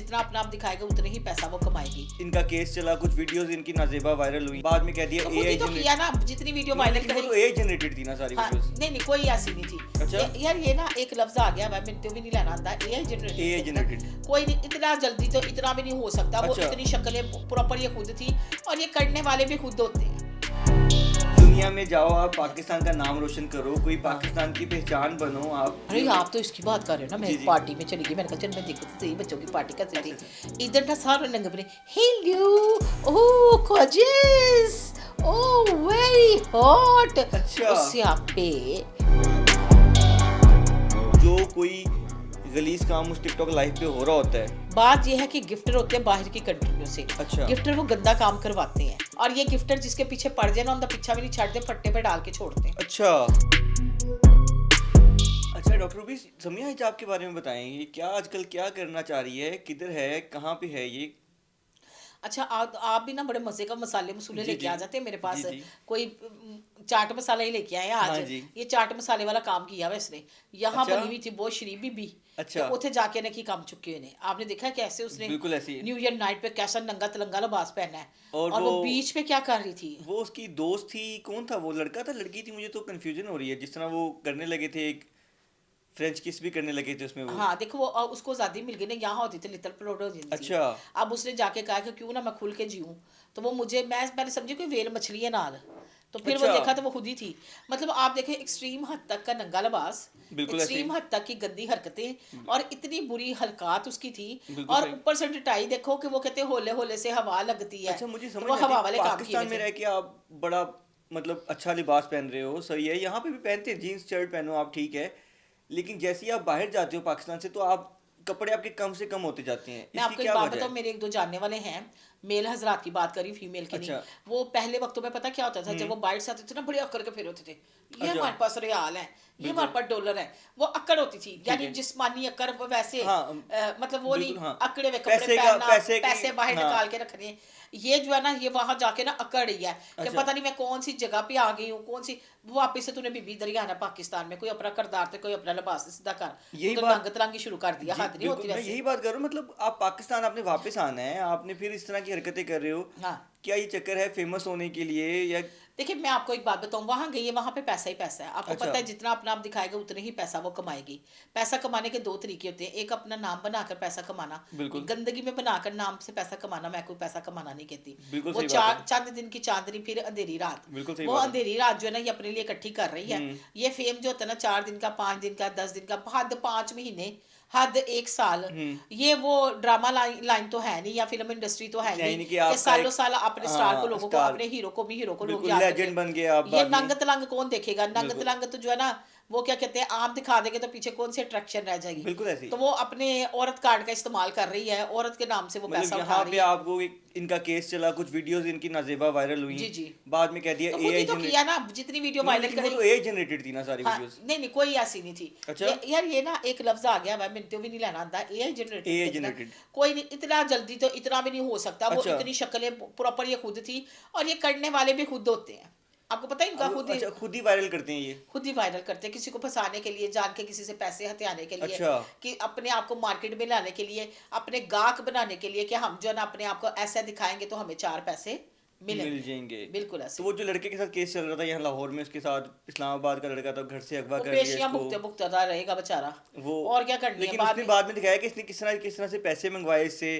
जितना अपना आप दिखाएगा उतने ही पैसा वो कमाएगी। इनका केस चला, कुछ वीडियोस इनकी नाजेबा वायरल हुई, बाद में कह दिया तो खुद ही तो किया ना, जितनी वीडियो वायरल वो तो एआई जनरेटेड थी ना सारी हाँ, वीडियोस। नहीं कोई ऐसी नहीं थी। अच्छा। यार ये ना एक लफ्ज आ गया, मैं तो भी नहीं लेना आता, एआई एआई जनरेटेड। जनरेटेड कोई नहीं, इतना जल्दी तो इतना भी नहीं हो सकता। वो अच्छा। इतनी शक्लें प्रॉपर ये खुद थी, और ये करने वाले भी खुद होते हैं। दुनिया में जाओ आप, पाकिस्तान का नाम रोशन करो, कोई पाकिस्तान की पहचान बनो आप। अरे आप तो इसकी बात कर रहे हो ना, मैं जी, एक जी। पार्टी में चली गई, मैंने कहा चल मैं देखो तो सही बच्चों की पार्टी कैसे थी। इधर ना सारे नंगे बने, हेलो ओह गॉर्जियस ओह वेरी हॉट। अच्छा। उससे आप पे जो कोई गलीज काम उस टिकटॉक लाइव पे हो रहा होता है। बात यह है कि गिफ्टर होते हैं बाहर की कंट्रियों से। अच्छा। गिफ्टर वो गंदा काम करवाते हैं, और ये गिफ्टर जिसके पीछे पड़ जाए ना, उनका पीछा भी नहीं छाड़ते, फट्टे पे डाल के छोड़ते हैं। अच्छा। अच्छा डॉक्टर रूबी, समिया हिजाब के बारे में बताएंगे, क्या आजकल क्या करना चाह रही है, किधर है, कहाँ पे है ये? अच्छा आप भी ना बड़े मजे का मसाले मसूले जी, लेके जी। आ जाते हैं मेरे पास। जी, जी। कोई चाट मसाला ही लेके आए आज। हाँ जी। ये चाट मसाले वाला काम किया हुआ इसने। यहाँ अच्छा। बनी हुई थी बहुत शरीफ बीबी। अच्छा। तो उथे जाके ना की काम चुके हुए ने, आपने देखा कैसे उसने बिल्कुल ऐसी है। न्यू ईयर नाइट पे कैसा नंगा तलंगा लिबास पहना है, और और वो बीच पे क्या कर रही थी। वो उसकी दोस्त थी, कौन था वो, लड़का था लड़की थी, मुझे तो कंफ्यूजन हो रही है। जिस तरह वो करने लगे थे, एक फ्रेंच किस भी करने लगे थे उसमें वो। हाँ देखो वो उसको आजादी मिल गई ना, यहाँ होती थी लिटिल प्लोट होती थी। अच्छा। अब उसने जाके कहा कि क्यों ना मैं खुल के जीऊं। तो वो मुझे मैं पहले समझी कोई वेल मछली है नाल, तो फिर वो अच्छा। देखा तो वो खुद ही थी। मतलब आप देखें एक्सट्रीम हद तक का नंगा लिबास, बिल्कुल ऐसे एक्सट्रीम ही। हद तक की गंदी हरकतें, और इतनी बुरी हरकत उसकी थी। बिल्कुल और सही। ऊपर से डिटाई देखो कि वो कहते होले होले से हवा लगती है। अच्छा, मुझे तो समझ वो नहीं हवा आती, वाले काम किए पाकिस्तान हुए में थे। रह के आप बड़ा मतलब अच्छा लिबास पहन रहे हो, सही है, यहाँ पे भी पहनते हैं, जीन्स शर्ट पहनो आप, ठीक है। लेकिन जैसे ही आप बाहर जाते हो पाकिस्तान से, तो आप कपड़े आपके कम से कम होते जाते हैं, मैं इसकी आपको एक क्या बात वजह बताऊं, है? मेरे एक दो जानने वाले हैं, मेल हजरात की बात करी, फीमेल की नहीं। अच्छा। वो पहले वक्तों में पता क्या होता था, जब वो बाइट से आते थे ना, बड़े अक्कड़ के फिर होते थे। ये अच्छा। हमारे पास रियाल है, ये हमारे बिल्कुल। पास डॉलर है। वो अक्कड़ होती थी, ठीक यानी है। जिस्मानी अक्कड़, वो वैसे हाँ मतलब वो नहीं बिल्कुल हाँ। अकड़े हुए कपड़े पैसे का, पहनना, पैसे की। पैसे बाहर हाँ। निकाल के रखने। ये जो है ना, ये वहां जाके ना अकड़ रही है कि अच्छा। पता नहीं मैं कौन सी जगह पे आ गई हूँ, कौन सी। वापिस से तूने बीबी दरिया आना पाकिस्तान में, कोई अपना करदार थे, कोई अपना लिबास सीधा कर। यही तू तो बात। नंग तलंगी शुरू कर दिया, जी हद नहीं बिल्कुल, होती मैं वैसे। यही बात कर रहा हूँ, मतलब आप पाकिस्तान आपने वापस आना है, आपने फिर इस तरह की हरकतें कर रहे हो। हाँ क्या ये चक्कर है फेमस होने के लिए, या? देखिए मैं आपको एक बात बताऊं, वहां गई है, वहां पे पैसा ही पैसा है। आपको अच्छा। पता है जितना अपना आप दिखाएगा उतने ही पैसा वो कमाएगी। पैसा कमाने के दो तरीके होते हैं, एक अपना नाम बनाकर पैसा कमाना, बिल्कुल। गंदगी में बनाकर नाम से पैसा कमाना। मैं कोई पैसा कमाना नहीं कहती। बिल्कुल वो सही बात है। चंद दिन की चांदनी, फिर अंधेरी रात। बिल्कुल सही वो बात है। अंधेरी रात जो है ना, ये अपने लिए इकट्ठी कर रही है। हम्म। ये फेम जो होता है ना, 4 दिन का, 5 दिन का, 10 दिन का, हद 5 महीने, हद 1 साल। हम्म। ये वो ड्रामा लाइन तो है नहीं, या फिल्म इंडस्ट्री तो है नहीं नहीं नहीं कि कि आपका सालों एक। साल अपने स्टार को, हाँ लोगों को, स्टार। अपने हीरो को भी, हीरो को लोग बिल्कुल याद लेजेंड करते बन गए आप हैं। ये बाद में। नंग तलंग कौन देखेगा? नंग बिल्कुल। तलंग तो जो है ना, वो क्या कहते हैं, आप दिखा देंगे तो पीछे कौन सी अट्रैक्शन रह जाएगी। बिल्कुल ऐसे ही। तो वो अपने औरत कार्ड का इस्तेमाल कर रही है, औरत के नाम से वो मतलब पैसा उठा यहाँ रही पे है। आपको एक इनका केस चला, कुछ वीडियोस इनकी नाजेबा वायरल हुई, जी जी। बाद में कह दिया तो खुद ही एआई तो किया जनरेट। ना, जितनी वीडियो नहीं वायरल लेकिन वो करी। तो एआई जनरेटेड थी ना सारी हाँ वीडियोस। नहीं कोई ऐसी नहीं थी। अच्छा। यार ये ना एक लफ्ज आ गया, मैं तो भी नहीं लेना आता, एआई जनरेटेड एआई कहते ना। जनरेटेड। कोई नहीं, इतना जल्दी तो इतना भी नहीं हो सकता। वो अच्छा। इतनी शक्लें प्रॉपर ये खुद थी, और ये करने वाले भी खुद होते हैं। आपको पता है इनका अब खुद ही अच्छा, खुद ही वायरल करते हैं ये? खुद ही वायरल करते हैं, किसी को फंसाने के लिए, जान के किसी से पैसे हथियाने के लिए, अच्छा। कि अपने आप को मार्केट में लाने के लिए, अपने गाहक बनाने के लिए, कि हम जो है ना अपने आप को ऐसा दिखाएंगे तो हमें 4 पैसे मिल मिलेंगे। जाएंगे। बिल्कुल तो ऐसे। वो जो लड़के के साथ केस चल रहा था यहाँ लाहौर में, उसके साथ इस्लामाबाद का लड़का था, घर से अगवा वो कर लिया पेशियां इसको। भुगते भुगतता रहेगा बेचारा। वो और क्या करनी है लेकिन बाद उसने में। बाद में दिखाया कि इसने किस तरह से पैसे मंगवाए इससे,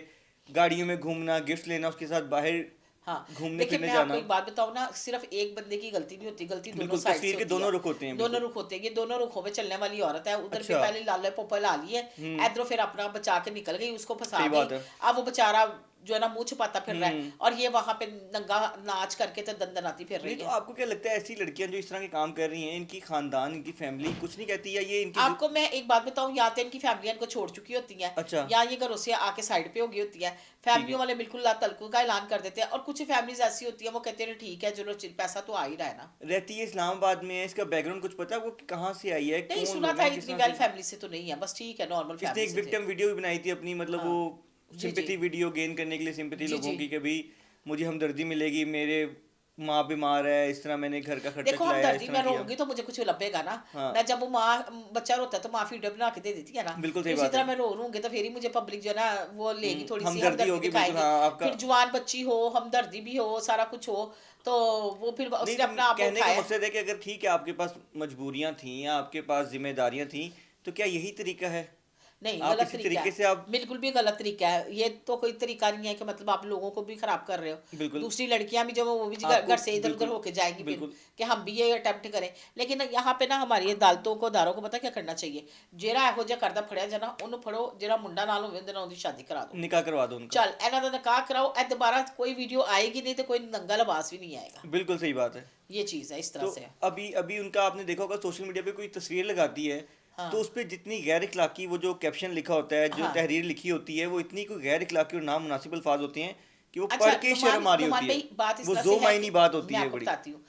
गाड़ियों में घूमना, गिफ्ट लेना, उसके साथ बाहर हाँ घूमने देखिए फिरने मैं आपको जाना। एक बात बताऊँ ना, सिर्फ एक बंदे की गलती नहीं होती, गलती दोनों बिल्कुल, साइड से तस्वीर के होती दोनों है। रुख होते हैं दोनों बिल्कुल। रुख होते हैं, ये दोनों रुखों पे चलने वाली औरत है। उधर भी अच्छा। पहले लाले पोपा ला लिए, हम्म। इधरों फिर अपना बचा के निकल गई, उसको फंसा सही गई। बात है। अब वो बेचारा जो है ना मुंह छुपाता फिर रहा है, हम्म। और ये वहां पे नंगा नाच करके तो दंदनाती फिर नहीं रही तो है। आपको क्या लगता है, ऐसी लड़कियां जो इस तरह के काम कर रही हैं, इनकी खानदान, इनकी फैमिली कुछ नहीं कहती, या ये इनकी आपको मैं एक बात बताऊं, या तो इनकी फैमिलियां इनको छोड़ चुकी होती हैं, अच्छा। या ये घरों से आके साइड पे हो गई होती है। ठीक फैमिलियों है। वाले बिल्कुल ला तलकू का ऐलान कर देते हैं, और कुछ फैमिलीज ऐसी होती है वो कहते हैं ठीक है चलो पैसा तो आ ही रहा है ना। रहती है इस्लामाबाद में, इसका बैकग्राउंड कुछ पता है वो कि कहाँ से आई है, नहीं कौन सुना लोग था, हैं, किस इतनी तरह वेल से? फैमिली से तो नहीं है, बस ठीक है नॉर्मल इसने फैमिली एक से थे। विक्टिम वीडियो भी बनाई थी अपनी, मतलब हाँ वो जी सिंपैथी जी वीडियो गेन करने के लिए, सिंपैथी जी लोगों जी। की, कभी मुझे हमदर्दी मिलेगी, मेरे माँ बीमार है, इस तरह मैंने घर का खर्चा देखो चलाया, इस हमदर्दी तरह मैं किया। रोऊंगी तो मुझे कुछ लपेगा ना। हाँ। मैं जब वो माँ बच्चा रोता है तो माँ वीडियो बना के दे देती है ना। बिल्कुल सही इसी बात तरह है। मैं रो लूंगी तो फिर ही मुझे पब्लिक जो है ना वो लेगी, थोड़ी सी हमदर्दी हमदर्दी होगी, बिल्कुल। दिखाएगी। हाँ, आपका फिर जवान बच्ची हो, हमदर्दी भी हो, सारा कुछ हो, तो वो फिर नहीं, उसने अपना आप कहने का उठाया। मकसद है कि अगर ठीक है आपके पास मजबूरियां थी या आपके पास जिम्मेदारियां थी, तो क्या यही तरीका है? नहीं, आप गलत इसी तरीका तरीके है। से आप बिल्कुल भी गलत तरीका है। ये तो कोई तरीका नहीं है कि मतलब आप लोगों को भी खराब कर रहे हो। बिल्कुल दूसरी लड़कियां भी जो वो भी घर आपको घर से इधर उधर बिल्कुल होके जाएंगी फिर बिल्कुल कि हम भी ये अटेम्प्ट करें। लेकिन यहाँ पे ना हमारी अदालतों को अदारों को पता क्या करना चाहिए, ਜਿਹੜਾ ਇਹੋ ਜਿਹਾ ਕਰਦਾ ਫੜਿਆ ਜਾਣਾ ਉਹਨੂੰ ਫੜੋ, ਜਿਹੜਾ ਮੁੰਡਾ ਨਾਲ ਹੋਵੇ ਉਹਦੇ ਨਾਲ ਉਹਦੀ ਸ਼ਾਦੀ ਕਰਾ ਦਿਓ। निकाह करवा दो उनका। ਚੱਲ ਇਹਨਾਂ ਦਾ ਨਿਕਾਹ ਕਰਾਓ, ਇਹ ਦੁਬਾਰਾ कोई वीडियो आएगी नहीं तो कोई नंगा लिबास भी नहीं आएगा। बिल्कुल सही बात है। ये चीज़ है, इस तो तरह से है। अभी अभी उनका आपने देखा होगा सोशल मीडिया पे कोई तस्वीर लगाती है, हाँ तो उस पे जितनी गैर इखलाकी वो जो कैप्शन लिखा होता है, जो हाँ। तहरीर लिखी होती है, वो इतनी कोई गैर इखलाकी और नामुनासिब अल्फाज होते हैं कि वो अच्छा पढ़ के नुमान शर्म आ रही नुमान होती है। भाई बात इस वो तरह जो से है मायनी कि बात होती मैं है आपको बड़ी। बताती हूँ।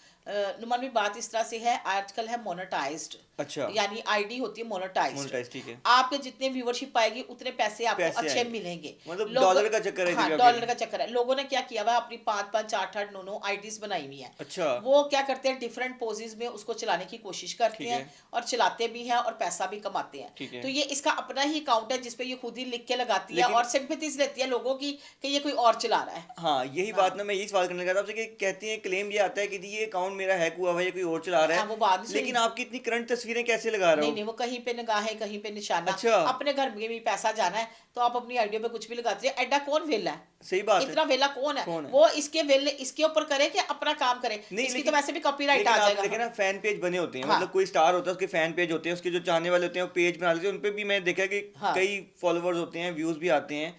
नुमान भाई बात इस तरह से है, आजकल है मोनेटाइज्ड, अच्छा, यानी आईडी होती है मोनेटाइज्ड। मोनेटाइज, ठीक है। आपके जितने व्यूवरशिप आएगी उतने पैसे आपको पैसे अच्छे आएंगे, मिलेंगे। मतलब लोग डॉलर का चक्कर है हाँ जी आपके डॉलर लिए। का चक्कर है। लोगों ने क्या किया हुआ है, अपनी 5 5 8 8 9 9 आईडीज बनाई हुई है। अच्छा, वो क्या करते हैं, डिफरेंट पोजेज में उसको चलाने की कोशिश करते ठीक हैं है, और चलाते भी हैं और पैसा भी कमाते हैं। ठीक है। तो ये इसका अपना ही अकाउंट है जिसपे ये खुद ही लिख के लगाती है लेकिन और सिंपैथीज लेती है लोगों की कि ये कोई और चला रहा है। हाँ, यही हाँ बात ना मैं यही सवाल करने लगा था आपसे कि कहती हैं, क्लेम ये आता है कि जी ये अकाउंट मेरा हैक हुआ हुआ है, ये कोई और चला रहा हाँ, है, वो बात नहीं लेकिन सुनी। आपकी इतनी करंट तस्वीरें कैसे लगा रहे नहीं हो? नहीं, वो कहीं पे निगाहें कहीं पे निशाना। अच्छा, अपने घर में भी पैसा जाना है तो आप अपनी आइडिया पे कुछ भी लगाते हैं। एडा कौन वेला है, सही बात है। इतना वेला कौन है? कौन है? वो इसके वेले इसके ऊपर करे कि अपना काम करे, नहीं, इसकी तो लेकिन वैसे भी कॉपीराइट लेकिन आ आपने जाएगा। देखा ना फैन पेज बने होते हैं, हाँ मतलब कोई स्टार होता है उसके फैन पेज होते हैं, उसके जो चाहने वाले होते हैं वो पेज बना लेते हैं, उन पे भी मैंने देखा कि हाँ कई फॉलोअर्स होते हैं, व्यूज भी आते हैं,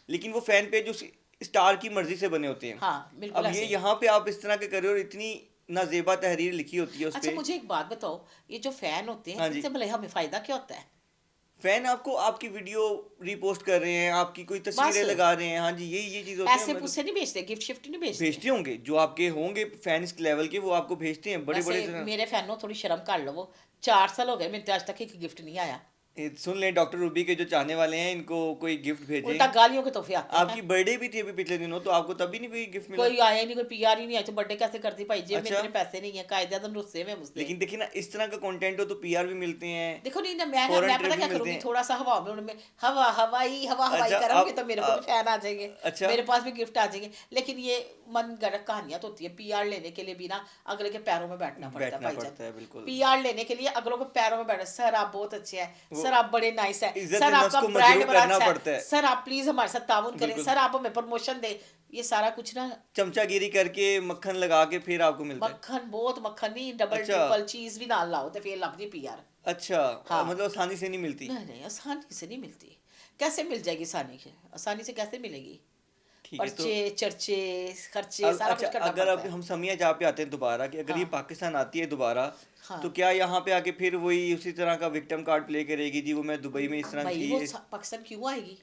लेकिन वो फैन पेज उस स्टार की मर्जी से बने होते हैं। हाँ बिल्कुल अब ये ऐसे। यहाँ पे आप इस तरह के कर रहे हो और इतनी नाजेबा तहरीर लिखी होती है उस अच्छा पे। मुझे एक बात बताओ, ये जो फैन होते हैं हाँ जी, इनसे भले हमें फायदा क्या होता है? फैन आपको आपकी वीडियो रीपोस्ट कर रहे हैं, आपकी कोई बस तस्वीरें लगा रहे हैं, हाँ जी, ये चीज होती है। पैसे मतलब पुसे नहीं भेजते, गिफ्ट शिफ्ट नहीं भेजते। भेजते होंगे जो आपके होंगे फैन इस लेवल के, वो आपको भेजते हैं बड़े वैसे बड़े। मेरे फैनों थोड़ी शर्म कर लो, वो 4 साल हो गए मेरे आज तक एक गिफ्ट नहीं आया। सुन लें डॉक्टर रूबी के जो चाहने वाले हैं, इनको कोई गिफ्ट भेजें। उल्टा गालियों के तोहफे आते हैं। आपकी बर्थडे भी थी अभी पिछले दिनों, तो आपको तभी नहीं कोई गिफ्ट मिला? कोई आया ही नहीं, कोई पीआर ही नहीं आया तो बर्थडे कैसे करती भाई, जेब में अच्छा, इतने पैसे नहीं है, कायदे आज़म रुस्से में मुझसे। लेकिन देखिए ना इस तरह का कंटेंट हो तो पीआर भी मिलते हैं, देखो नहीं ना, मैं फॉरेन मैं ट्रिप पता भी क्या मिलते करूंगी, हैं। थोड़ा सा हवा में उनमें हवा हवाई अच्छा, करूंगी आप तो मेरे को भी फैन आ जाएंगे, अच्छा, मेरे पास भी गिफ्ट आ जाएंगे। लेकिन ये मन गढ़ कहानियां तो होती है, पीआर लेने के लिए भी ना अगले के पैरों में बैठना पड़ता है बैठना भाईजान। पड़ता है, बिल्कुल। पीआर लेने के लिए अगलों के पैरों में बैठना, सर आप बहुत अच्छे हैं, वो सर आप बड़े नाइस है, इज्जत सर नफ्स आपका को ब्रांड मजरूह बड़ा करना अच्छा पड़ता है, है, सर आप प्लीज हमारे साथ ताउन करें, बिल्कुल। सर आप हमें प्रमोशन दे। ये सारा कुछ ना चमचागिरी करके मक्खन लगा के फिर आपको मिलता है। मक्खन, बहुत मक्खन नहीं, डबल अच्छा, ट्रिपल चीज भी नाल लाओ तो फिर लगती पीआर। अच्छा, हाँ मतलब आसानी से नहीं मिलती। नहीं नहीं, आसानी से नहीं मिलती। कैसे मिल जाएगी आसानी से कैसे मिलेगी? ठीक है, तो पर्चे चर्चे खर्चे सारा अच्छा, कुछ करना अगर अब पड़ता है। हम समिया जहाँ पे आते हैं दोबारा कि अगर ये हाँ पाकिस्तान आती है दोबारा, हाँ तो क्या यहाँ पे आके फिर वही उसी तरह का विक्टिम कार्ड प्ले करेगी जी, वो मैं दुबई में इस तरह भाई थी वो पाकिस्तान क्यों आएगी?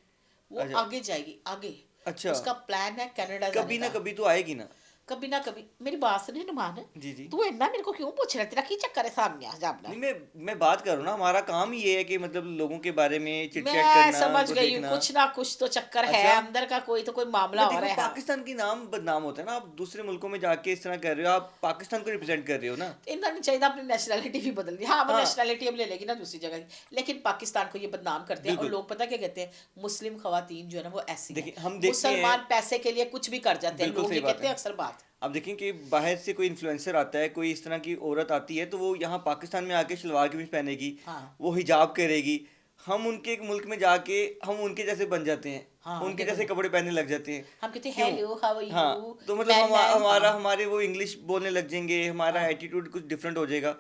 वो अच्छा, आगे जाएगी आगे। अच्छा, उसका प्लान है कनाडा जाने कभी ना का। कभी तो आएगी ना। कभी ना कभी मेरी बात सुने नुमान, जी जी, तू इतना मेरे को क्यों पूछ रहा है? तेरा की चक्कर है सामने आ जाना? नहीं मैं बात कर रहा हूँ ना, हमारा काम ही ये है कि मतलब लोगों के बारे में चिट चैट मैं करना, समझ उनको गई हूँ, देखना। कुछ ना कुछ तो चक्कर है अच्छा, अंदर का, कोई तो कोई मामला मैं हो देखो रहा है। हाँ पाकिस्तान की नाम बदनाम होता है ना, आप दूसरे मुल्कों में जाके इस तरह कर रहे हो, आप पाकिस्तान को रिप्रेजेंट कर रहे हो ना। इतना नहीं चाहिए था अपनी नेशनैलिटी भी बदल दी। हाँ वो हाँ, नेशनैलिटी अब ले लेगी ना दूसरी जगह की, लेकिन पाकिस्तान को ये बदनाम करते हैं। और बिल्कुल। लोग पता क्या कहते हैं, मुस्लिम खवातीन जो है ना वो ऐसी देखिए हैं, हम देखते हैं, मुसलमान पैसे के लिए कुछ भी कर जाते हैं, बिल्कुल लोग सही ये बात कहते हैं है। अक्सर बात। आप देखें कि बाहर से कोई इन्फ्लुएंसर आता है, कोई इस तरह की औरत आती है, तो वो यहाँ पाकिस्तान में आके शलवार कमीज पहनेगी, हाँ वो हिजाब करेगी, हम उनके मुल्क में जाके हम उनके जैसे बन जाते हैं, हाँ उनके देखो जैसे ना, कपड़े पहनने लग जाते हैं। हम कहते हैं क्यों? हेलो हाउ आर हाँ, यू तो मतलब मैन मैन। हमारा हाँ हमारे वो इंग्लिश बोलने लग जाएंगे, हमारा हाँ एटीट्यूड कुछ डिफरेंट हो जाएगा।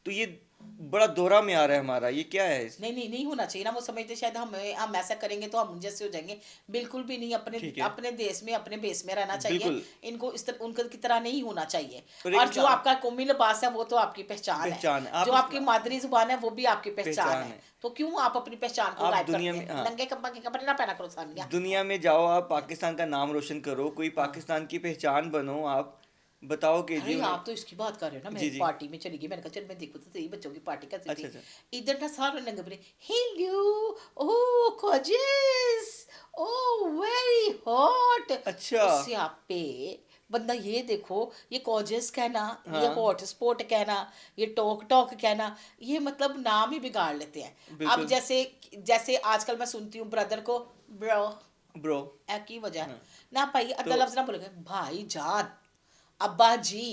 तो ये बड़ा दोहरा में आ रहा है हमारा, ये क्या है? नहीं नहीं नहीं होना चाहिए ना। वो समझते शायद हम ऐसा करेंगे तो हम जैसे हो जाएंगे। बिल्कुल भी नहीं, अपने ठीक है, अपने देश में अपने बेस में रहना चाहिए। बिल्कुल। इनको इस तरह उनके की तरह नहीं होना चाहिए। पर और एक जो आपका कौमी लिबास है वो तो आपकी पहचान है, पहचान है, जो आप आपकी मादरी जुबान है वो भी आपकी पहचान पहचान है। है। तो क्यों आप अपनी पहचान को आप गायब करते दुनिया में, हैं? हाँ, नंगे कपड़े के कपड़े ना पहना करो सानिया। दुनिया में जाओ, आप पाकिस्तान का नाम रोशन करो, कोई हाँ पाकिस्तान की पहचान बनो, आप बताओ कि जी अरे उन्हें। आप तो इसकी बात कर रहे हो ना। मैं जी एक जी, पार्टी में चली गई, मैंने कहा चल मैं देखो तो सही बच्चों की पार्टी कैसी अच्छा थी। अच्छा, इधर ना सारे नंगे बने, हेलो ओह कॉर्जियस ओह वेरी हॉट। अच्छा, उससे आप पे बंदा ये देखो, ये कॉजेस कहना, ये हाँ हॉट स्पॉट कहना, ये टॉक टॉक कहना, ये मतलब नाम ही बिगाड़ लेते हैं। अब बिल्कुल जैसे जैसे आजकल मैं सुनती हूँ ब्रदर को ब्रो, ब्रो। ए की वजह हाँ ना भाई, तो अद्दा लफ्ज ना बोलेंगे, भाई जान, अब्बा जी,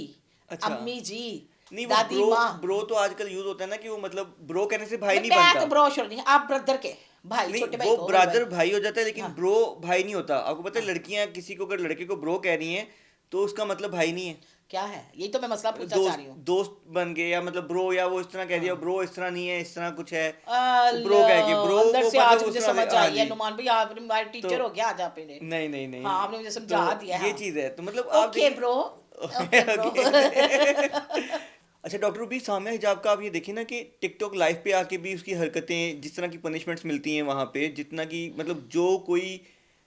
अच्छा, अम्मी जी, नहीं वो दादी ब्रो, माँ। ब्रो तो आजकल यूज होता है ना कि वो मतलब ब्रो कहने से भाई नहीं मैं बनता। तो ब्रो श्योर नहीं, आप ब्रदर के भाई, नहीं छोटे भाई वो को, बड़े भाई। ब्रदर भाई हो जाता है, लेकिन हाँ ब्रो भाई नहीं होता। आपको पता है हाँ। लड़कियां किसी को अगर लड़के को ब्रो कह रही हैं तो उसका मतलब भाई नहीं है। क्या है, यही तो मैं मसला पूछना चाह दोस्त रही हूँ। दोस्त बन गए, या मतलब ब्रो, या वो इस तरह कह दिया हाँ, ब्रो इस तरह नहीं है, इस तरह कुछ है, वो ब्रो कह के अल्लाह, ब्रो अंदर को से मतलब आज उस मुझे तरह समझ से। हाँ आई है जी। नुमान भाई, आपने हमारे तो टीचर हो गया आज आप ने। नहीं नहीं नहीं, हाँ, आपने मुझे तो समझा दिया। ये हाँ, चीज़ है। तो मतलब आप ओके देखिए ब्रो, ओके ब्रो। अच्छा डॉक्टर रूबी, सामिया हिजाब का आप ये देखिए ना कि टिकटॉक लाइव पे आके भी उसकी हरकतें, जिस तरह की पनिशमेंट्स मिलती हैं वहाँ पे, जितना कि मतलब जो कोई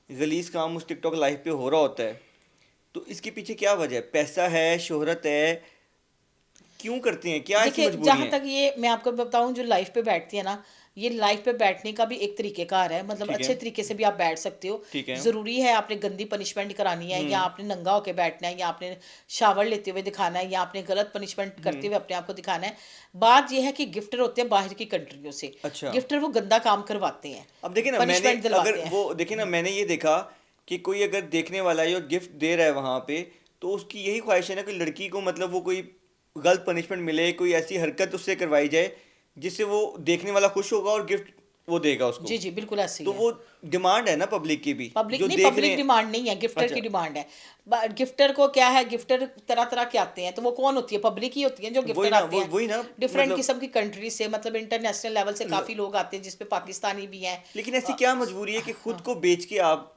गलीज काम उस टिकटॉक लाइव पे हो रहा होता है, तो इसके पीछे क्या वजह है? पैसा है, शोहरत है, क्यों करते हैं, क्या ऐसी देखिए, मजबूरी जहाँ है? तक ये मैं आपको बताऊँ, जो लाइफ पे बैठती है ना, ये लाइफ पे बैठने का भी एक तरीकेकार है, मतलब ठीक है, अच्छे तरीके से भी आप बैठ सकते हो। ठीक है। ज़रूरी है आपने गंदी पनिशमेंट करानी है, या हम्म आपने नंगा होके बैठना है, या आपने शावर लेते हुए दिखाना है, या आपने गलत पनिशमेंट करते हम्म। हुए अपने आप को दिखाना है। बात यह है कि गिफ्टर होते हैं बाहर की कंट्रियों से, अच्छा, गिफ्टर वो गंदा काम करवाते हैं, अब देखिए ना, मैंने पनिशमेंट अगर दिलवाते हैं। वो देखिए ना, मैंने ये देखा कि कोई अगर देखने वाला है और गिफ्ट दे रहा है वहां पे, तो उसकी यही ख्वाहिश है ना कि लड़की को मतलब वो कोई गलत पनिशमेंट मिले, कोई ऐसी हरकत उससे करवाई जाए जिससे वो देखने वाला खुश होगा और गिफ्ट वो देगा उसको। जी जी, बिल्कुल ऐसे ही तो है। वो डिमांड है ना पब्लिक की भी, पब्लिक जो नहीं, देख रहे पब्लिक हैं। डिमांड नहीं है, गिफ्टर अच्छा, की डिमांड है। गिफ्टर को क्या है, गिफ्टर तरह तरह के आते हैं, तो वो कौन होती है, पब्लिक ही होती है जो वही गिफ्टर ना, आते वो हैं। वही ना, डिफरेंट मतलब किस्म की कंट्री से, मतलब इंटरनेशनल लेवल से काफ़ी लोग आते हैं, जिसपे पाकिस्तानी भी हैं। लेकिन ऐसी अ, क्या मजबूरी है कि खुद हाँ, को बेच के आप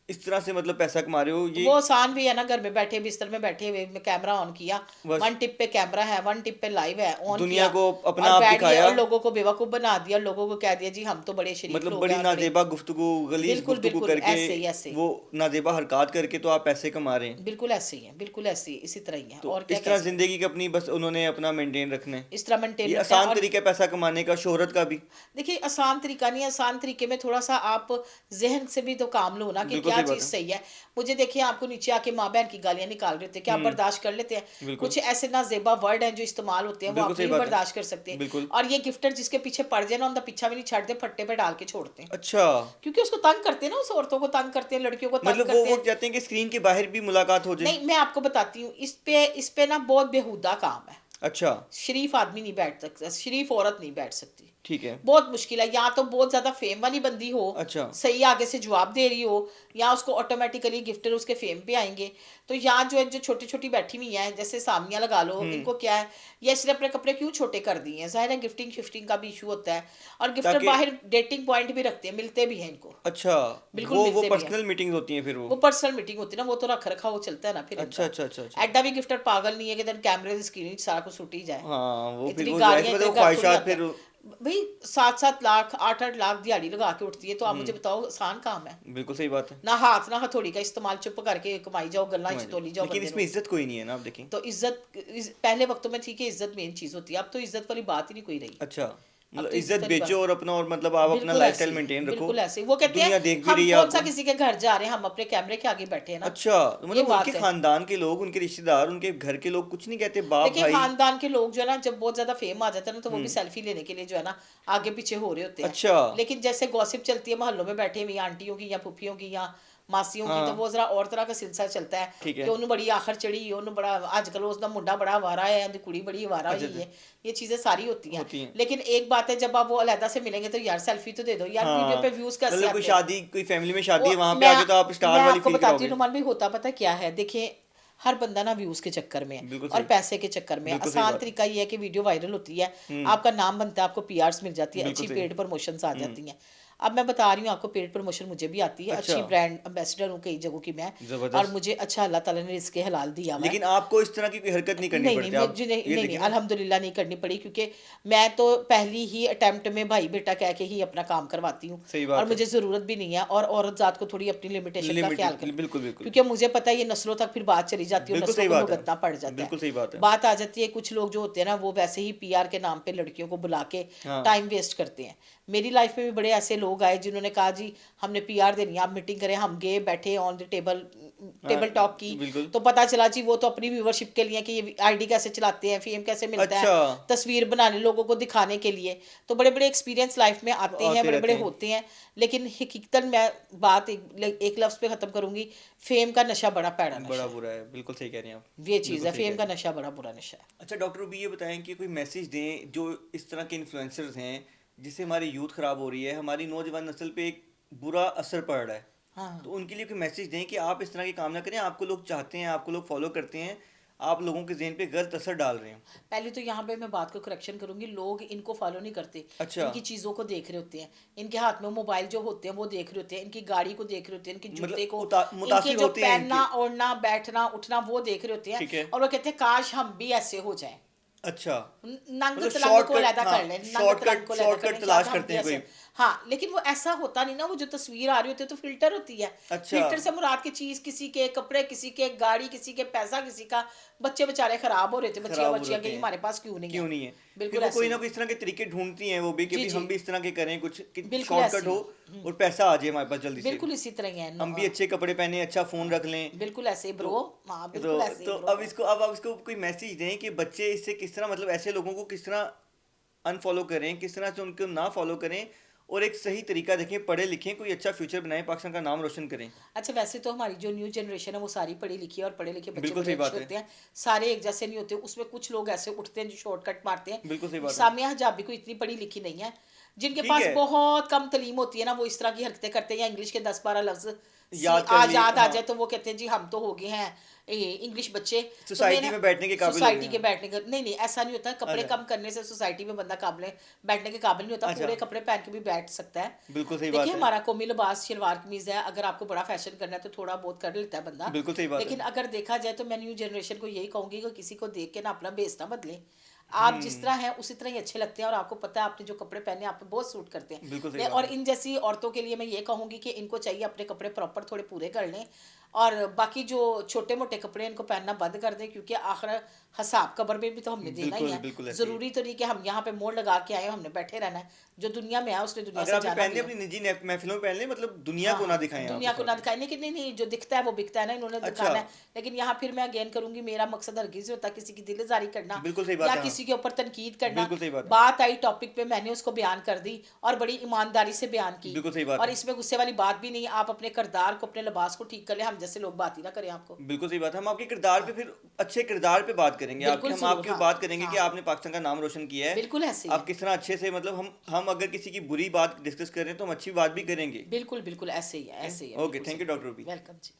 इस तरह से मतलब पैसा कमा रहे हो ये? वो आसान भी है ना, घर में बैठे बिस्तर में बैठे हुए में कैमरा ऑन किया, बस वन टिप पे कैमरा है, वन टिप पे लाइव है, ऑन दुनिया किया को अपना और आप बैठ गए, दिखाया, और लोगों को बेवकूफ़ बना दिया, और लोगों को कह दिया जी हम तो बड़े शरीफ मतलब लोग बड़ी हैं और बड़े। नाजेबा गुफ्तगू, गलीज बिल्कुल गुफ्तगू बिल्कुल, करके, ऐसे ही ऐसे ही। वो नाजेबा हरकत करके तो आप पैसे कमा रहे हैं। बिल्कुल ऐसे ही है, बिल्कुल ऐसे ही, इसी तरह ही है, तो और क्या इस कह तरह सकते हैं। जिंदगी की अपनी बस उन्होंने अपना मेंटेन रखना है। इस तरह मेंटेन ये रखता है। आसान और तरीका है पैसा कमाने का, शोहरत का भी। देखिए, आसान तरीका नहीं है, आसान तरीके में थोड़ा सा आप जहन से भी तो काम लो ना, कि बिल्कुल क्या सही बात चीज़ है। सही है। मुझे देखिए, आपको नीचे आके माँ बहन की गालियाँ निकाल रहे थे, क्या आप हम्म, बर्दाश्त कर लेते हैं? बिल्कुल कुछ ऐसे नाजेबा वर्ड हैं जो इस्तेमाल होते हैं, वो बिल्कुल आप सही नहीं बात है। बर्दाश्त कर सकते। बिल्कुल। और ये गिफ्टर जिसके पीछे पड़ जाए ना, उनका पीछा भी नहीं छाड़ते, फट्टे पे डाल के छोड़ते हैं। अच्छा, क्योंकि उसको तंग करते हैं ना, उस औरतों को तंग करते हैं, लड़कियों को तंग मतलब करते वो हैं। चाहते हैं कि स्क्रीन के बाहर भी मुलाकात हो जाए। नहीं, मैं आपको बताती हूँ, इस पे ना बहुत बेहुदा काम है। अच्छा, शरीफ आदमी नहीं बैठ सकता, शरीफ औरत नहीं बैठ सकती। ठीक है। बहुत मुश्किल है, या तो बहुत ज़्यादा फेम वाली बंदी हो, अच्छा, सही आगे से जवाब दे रही हो, या उसको ऑटोमेटिकली गिफ्टर उसके फेम पे आएंगे। तो यहाँ जो है, जो छोटी छोटी बैठी हुई हैं, जैसे सामिया लगा लो, हम्म, इनको क्या है, ये इसने अपने कपड़े क्यों छोटे कर दिए हैं? जाहिर है गिफ्टिंग शिफ्टिंग का भी इशू होता है। और गिफ्टर ताकि, बाहर डेटिंग पॉइंट भी रखते हैं, मिलते भी हैं इनको, अच्छा, बिल्कुल वो मिलते भी हैं। पर्सनल मीटिंग्स होती हैं फिर वो? वो पर्सनल मीटिंग होती है ना, वो तो रख रखा वो चलता है ना फिर अच्छा इनका। अच्छा अच्छा अच्छा। एडा भी गिफ्टर पागल नहीं है कि दिन कैमरे की स्क्रीन सारा कुछ छूट ही जाए। हाँ वो फिर इतनी वो जाहिर सी गालियां बात है, इतने वो घर थोड़ी ख्वाहिशात आता फिर। है भाई। 7-7 लाख 8-8 लाख दिहाड़ी लगा के उठती है, तो आप मुझे बताओ आसान काम है? बिल्कुल सही बात है। ना हाथ ना हथौड़ी का इस्तेमाल, चुप करके कमाई जाओ, गल्ला समझ च गए। तोली जाओ लेकिन बंदे इसमें नो। इज्जत कोई नहीं है ना, आप देखें। तो पहले वक्तों में ठीक है, इज्जत मेन चीज होती है, अब तो इज्जत वाली बात ही नहीं कोई रही। अच्छा, अब मतलब तो इज्जत इज्जत वाली बेचो बात, और अपना, और मतलब आप अपना बिल्कुल ऐसे लाइफस्टाइल ही है, मेंटेन रखो, बिल्कुल ऐसे ही। वो कहते हैं दुनिया देख भी हम रही है कौन सा आपको। किसी के घर जा रहे हैं, हम अपने कैमरे के आगे बैठे हैं ना। अच्छा, तो ये मतलब उनके बात है। खानदान के लोग, उनके रिश्तेदार, उनके घर के लोग कुछ नहीं कहते, बाप देखिए, भाई? खानदान के लोग जो है ना, जब बहुत ज्यादा फेम आ जाता है ना, तो वो भी हम्म, सेल्फी लेने के लिए जो है ना, आगे पीछे हो रहे होते हैं। अच्छा, लेकिन जैसे गॉसिप चलती है मोहल्लों में बैठे हुई आंटियों की या फूफियों की या मासियों की, तो हाँ वो जरा और तरह का सिलसिला चलता है ठीक कि है। उन्होंने बड़ी आखिर चढ़ी, उन्होंने बड़ा आजकल उसका मुंडा बड़ा आवारा है, या कुड़ी बड़ी आवारा अच्छा हुई अच्छा, है। ये चीजें सारी होती हैं। होती हैं। लेकिन एक बात है, जब आप वो अलहदा से मिलेंगे तो यार सेल्फी तो दे दो यार, वीडियो पे हाँ, व्यूज कैसे मतलब कोई आते हैं? शादी, कोई फैमिली में शादी वो है, वहां पे मैं आके तो आप स्टार मैं वाली आपको फील बताती हूँ कराओगे। नुमान भाई, होता पता क्या है, देखिए, हर बंदा ना व्यूज के चक्कर में है बिल्कुल और सही, पैसे के चक्कर में है। बिल्कुल सही आसान बात है। तरीका ये है कि वीडियो वायरल होती है, हम्म, आपका नाम बनता है, आपको पीआरस मिल जाती है, बिल्कुल अच्छी सही। पेड प्रमोशंस आ हम्म, जाती हैं। अब मैं बता रही हूँ आपको, पेड प्रमोशन मुझे भी आती है, अच्छा, अच्छी ब्रांड एम्बेसडर हूँ कई जगहों की मैं। और जबरदस्त। मुझे अच्छा अल्लाह ताला ने रिस्क हलाल दिया हुआ है। लेकिन आपको इस तरह की कोई हरकत नहीं करनी नहीं नहीं, पड़ती, आप मुझे नहीं ये नहीं नहीं, देखें ना। अल्हम्दुलिल्लाह नहीं करनी पड़ी, क्योंकि मैं तो पहली ही अटेम्प्ट में भाई बेटा कह के ही अपना काम करवाती हूँ। सही और बात है। मुझे ज़रूरत भी नहीं है, और औरत ज़ात को थोड़ी अपनी लिमिटेशन का ख्याल लिमिटेड, कर, बिल्कुल बिल्कुल। क्योंकि मुझे पता है ये नस्लों तक फिर बात चली जाती है और बिल्कुल नस्लों सही को बात है। भुगतना पड़ जाता है। बिल्कुल सही बात है। बात आ जाती है, कुछ लोग जो होते हैं ना, वो वैसे ही पीआर के नाम पे लड़कियों को बुला के हाँ टाइम वेस्ट करते हैं। मेरी लाइफ में भी बड़े ऐसे लोग आए जिन्होंने कहा जी हमने पीआर देनी है, आप मीटिंग करें। हम गए, बैठे on the table, table talk की, बिल्कुल। तो पता चला जी वो तो अपनी व्यूवरशिप के लिए कि ये आईडी कैसे चलाते हैं, फेम कैसे मिलता है, अच्छा। तस्वीर बनाने लोगों को दिखाने के लिए। तो बड़े बड़े एक्सपीरियंस लाइफ में आते हैं, आते बड़े रहते बड़े हैं। होते हैं, लेकिन हकीकतन मैं बात एक लफ्ज़ पे ख़त्म करूंगी, फेम का नशा बड़ा पैड़ा नशा बड़ा है। बुरा है, बिल्कुल सही कह रही हैं आप। ये चीज़ बिल्कुल है, सही कह फेम रही का हैं। नशा बड़ा बुरा नशा है। अच्छा डॉक्टर रूबी ये बताएं कि कोई मैसेज दें जो इस तरह के इन्फ्लुएंसर्स हैं जिससे हमारी यूथ खराब हो रही है, हमारी नौजवान नस्ल पे एक बुरा असर पड़ रहा है, हाँ। तो उनके लिए कोई मैसेज दें कि आप इस तरह के काम ना करें, आपको लोग चाहते हैं, आपको लोग फॉलो करते हैं, आप लोगों के ज़हन पे गलत असर डाल रहे हैं। पहले तो यहाँ पे मैं बात को करेक्शन करूंगी, लोग इनको फॉलो नहीं करते, अच्छा। इनकी चीज़ों को देख रहे होते हैं, इनके हाथ में मोबाइल जो होते हैं वो देख रहे होते हैं, इनकी गाड़ी को देख रहे होते हैं, इनके जूते मतलब को, इनके मुतासिर जो होते हैं पहनना इनके। ओढ़ना बैठना उठना वो देख रहे होते हैं, ठीक है। और वो कहते हैं काश हम भी ऐसे हो जाएं। अच्छा। नंग मतलब तलंग को शॉर्टकट, अलहदा हाँ, कर लें, नंग तलंग शॉर्टकट को अलहदा कर शॉर्टकट लें, कि तलाश हम करते भी हैं ऐसे। कोई। हाँ, लेकिन वो ऐसा होता नहीं ना, वो जो तस्वीर आ रही होती है तो फिल्टर होती है। अच्छा। फिल्टर से मुराद की चीज, किसी के कपड़े, किसी के गाड़ी, किसी के पैसा, किसी का, बच्चे बेचारे खराब हो रहे थे, बच्चियां खराब हो बच्चियां जाते कि हैं, हमारे पास क्यों नहीं क्यों है। नहीं है? फिर बिल्कुल वो ऐसे कोई ही ना है। कोई इस तरह के तरीके ढूंढती हैं वो भी कि जी भी जी, हम भी इस तरह के करें कुछ कि बिल्कुल ऐसे शॉर्टकट ही हो है। और पैसा आ जाए हमारे पास जल्दी से, बिल्कुल इसी तरह ही है। हम भी अच्छे कपड़े पहने, अच्छा फोन रख लें। बिल्कुल ऐसे ही तो ब्रो। हाँ तो बिल्कुल ऐसे ही तो ब्रो। अब इसको कोई मैसेज दें कि बच्चे इससे किस तरह, मतलब ऐसे लोगों को किस तरह अनफॉलो करें, किस तरह से उनको ना फॉलो करें और एक सही तरीका देखें, पढ़े लिखें, कोई अच्छा फ्यूचर बनाएं, पाकिस्तान का नाम रोशन करें। अच्छा, वैसे तो हमारी जो न्यू जनरेशन है वो सारी पढ़ी लिखी है, और पढ़े लिखे बच्चे बिल्कुल बड़े सही अच्छे बात है। होते हैं। सारे एक जैसे नहीं होते, उसमें कुछ लोग ऐसे उठते हैं जो शॉर्टकट मारते बिल्कुल सही हैं। बात है। सामिया हिजाबी को इतनी पढ़ी लिखी नहीं है, जिनके ठीक पास है। बहुत कम तलीम होती है ना, वो इस तरह की हरकतें करते हैं, या इंग्लिश के 10-12 लफ्ज सी याद कर आज लिए, याद आ हाँ। जाए तो वो कहते हैं जी हम तो हो गए हैं इंग्लिश बच्चे। तो सोसाइटी मैंने में बैठने के काबिल हो गए सोसाइटी के हैं। बैठने का नहीं नहीं, ऐसा नहीं होता, कपड़े अच्छा। कम करने से सोसाइटी में बंदा काबिल बैठने के काबिल नहीं होता, अच्छा। पूरे कपड़े पहन के भी बैठ सकता है। बिल्कुल सही देखिए बात है। हमारा कौमी लिबास शलवार कमीज है, अगर आपको बड़ा फैशन करना है तो थोड़ा बहुत कर लेता है बंदा। बिल्कुल सही बात है। लेकिन अगर देखा जाए तो मैं न्यू जनरेशन को यही कहूंगी कि किसी को देख के ना अपना बेस ना बदलें। आप जिस हम्म। तरह हैं उसी तरह ही अच्छे लगते हैं, और आपको पता है आपने जो कपड़े पहने आप पे बहुत सूट करते हैं। बिल्कुल सही बात और है। इन जैसी औरतों के लिए मैं ये कहूंगी कि इनको चाहिए अपने कपड़े प्रॉपर थोड़े पूरे कर लें, और बाकी जो छोटे मोटे कपड़े इनको पहनना बंद कर दें, क्योंकि आखिर हिसाब कब्र में भी तो हमने देना ही बिल्कुल है। बिल्कुल ऐसे ही। ज़रूरी तो नहीं कि हम यहाँ पे मोड़ लगा के आए, हमने बैठे रहना है। जो दुनिया में आया उसने दुनिया अगर से आपने जाना पहन भी लिया है। अपनी निजी महफिलों में पहन ले, मतलब दुनिया को ना हाँ, दिखाएं आप दुनिया इस को ना तरह दिखाए, लेकिन नहीं नहीं, जो दिखता है वो बिकता है ना, इन्होंने अच्छा। दिखाना है। लेकिन यहाँ फिर मैं अगेन करूंगी, मेरा मकसद हरगिज होता किसी की दिलजारी करना बिल्कुल सही या बात है, हाँ। किसी के ऊपर तनकीद करना। बिल्कुल सही बात है। बात आई टॉपिक पे, मैंने उसको बयान कर दी और बड़ी ईमानदारी से बयान की, बिल्कुल सही बात और है। इसमें गुस्से वाली बात भी नहीं। आप अपने किरदार को, अपने लिबास को ठीक कर ले, हम जैसे लोग बात ही ना करें आपको। बिल्कुल सही बात है। हम आपके किरदार पे हाँ फिर अच्छे किरदार पे बात करेंगे आपके, बिल्कुल हम जरूर। आपकी हाँ बात करेंगे कि हाँ आपने पाकिस्तान का नाम रोशन किया है। बिल्कुल ऐसे ही आप है। किस तरह अच्छे से, मतलब हम अगर किसी की बुरी बात डिस्कस कर रहे हैं तो हम अच्छी बात भी करेंगे। बिल्कुल बिल्कुल ऐसे ही है, ऐसे ही है, ओके, बिल्कुल थैंक सही। You doctor Ruby. Welcome ji.